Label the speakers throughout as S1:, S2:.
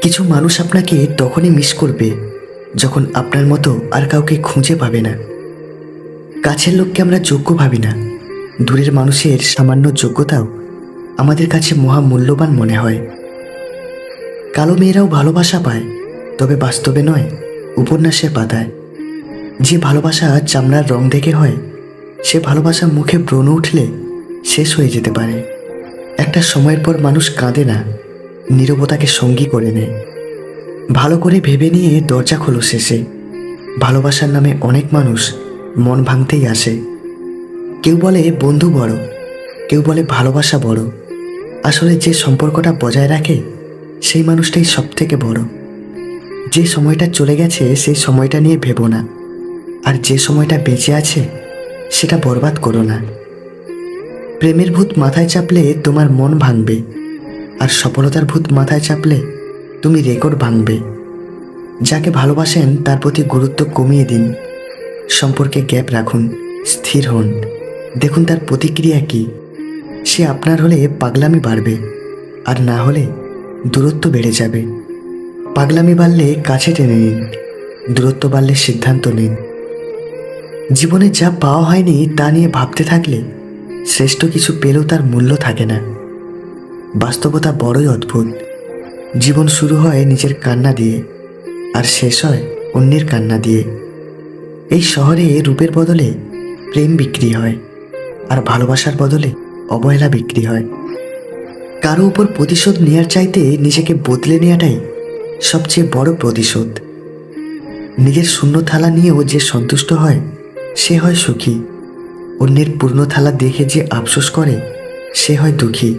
S1: কিছু মানুষ আপনাকে তখনই মিস করবে যখন আপনার মতো আর কাউকে খুঁজে পাবে না। কাছের লোককে আমরা যোগ্য ভাবি না, দূরের মানুষের সামান্য যোগ্যতাও আমাদের কাছে মহামূল্যবান মনে হয়। কালো মেয়েরাও ভালোবাসা পায়, তবে বাস্তবে নয়, উপন্যাসের পাতায়। যে ভালোবাসা চামড়ার রং দেখে হয়, সে ভালোবাসা মুখে ব্রণ উঠলে শেষ হয়ে যেতে পারে। একটা সময়ের পর মানুষ কাঁদে না, নীরবতাকে সঙ্গী করে নেয়। ভালো করে ভেবে নিয়ে দরজা খোলো শেষে। ভালোবাসার নামে অনেক মানুষ মন ভাঙতেই আসে। কেউ বলে বন্ধু বড়, কেউ বলে ভালোবাসা বড়। আসলে যে সম্পর্কটা বজায় রাখে সেই মানুষটাই সব থেকে বড়। যে সময়টা চলে গেছে সেই সময়টা নিয়ে ভেবো না, আর যে সময়টা বেঁচে আছে সেটা বরবাদ করো না। প্রেমের ভূত মাথায় চাপলে তোমার মন ভাঙবে, আর সফলতার ভূত মাথায় চাপলে তুমি রেকর্ড ভাঙবে। যাকে ভালোবাসেন তার প্রতি গুরুত্ব কমিয়ে দিন, সম্পর্কে গ্যাপ রাখুন, স্থির হন, দেখুন তার প্রতিক্রিয়া কী। সে আপনার হলে পাগলামি বাড়বে, আর না হলে দূরত্ব বেড়ে যাবে। পাগলামি বাড়লে কাছে টেনে নিন, দূরত্ব বাড়লে সিদ্ধান্ত নিন। জীবনে যা পাওয়া হয়নি তা নিয়ে ভাবতে থাকলে শ্রেষ্ঠ কিছু পেলেও তার মূল্য থাকে না। বাস্তবতা বড়ই অদ্ভুত। জীবন শুরু হয় নিজের কান্না দিয়ে, আর শেষ হয় অন্যের কান্না দিয়ে। এই শহরে রূপের বদলে প্রেম বিক্রি হয়, আর ভালোবাসার বদলে অবহেলা বিক্রি হয়। কারো উপর প্রতিশোধ নেওয়ার চাইতে নিজেকে বদলে নেওয়াটাই সবচেয়ে বড় প্রতিশোধ। নিজের শূন্য থালা নিয়েও যে সন্তুষ্ট হয় সে হয় সুখী। অন্যের পূর্ণ থালা দেখে যে আফসোস করে সে হয় দুঃখী।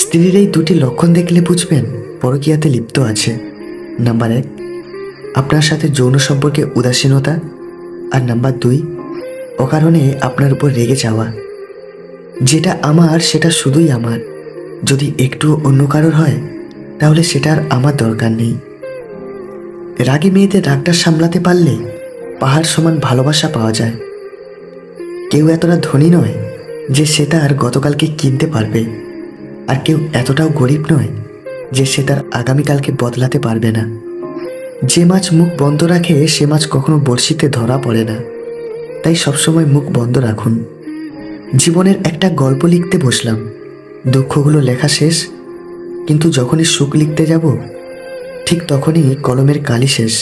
S1: স্ত্রীর এই দুটি লক্ষণ দেখলে বুঝবেন পরকীয়াতে লিপ্ত আছে। নাম্বার 1, আপনার সাথে যৌন সম্পর্কে উদাসীনতা। আর নাম্বার 2, অকারণে আপনার উপর রেগে যাওয়া। যেটা আমার সেটা শুধুই আমার, যদি একটু অন্য কারোর হয় তাহলে সেটার আমার দরকার নেই। রাগী মেয়েদের রাগটা সামলাতে পারলে পাহাড় সমান ভালোবাসা পাওয়া যায়। কেউ এতটা ধনী নয় যে সে তার গতকালকে কিনতে পারবে, আর কেউ এতটাও গরিব নয় যে সে তার আগামীকালকে বদলাতে পারবে না। যে মাছ মুখ বন্ধ রাখে সে মাছ কখনো বড়শিতে ধরা পড়ে না। তাই সবসময় মুখ বন্ধ রাখুন। জীবনের একটা গল্প লিখতে বসলাম, দুঃখগুলো লেখা শেষ, কিন্তু যখনই সুখ লিখতে যাব ঠিক তখনই কলমের কালি শেষ।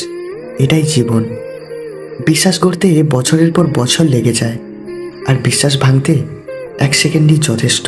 S1: এটাই জীবন। বিশ্বাস করতে বছরের পর বছর লেগে যায়, আর বিশ্বাস ভাঙতে 1 সেকেন্ডই যথেষ্ট।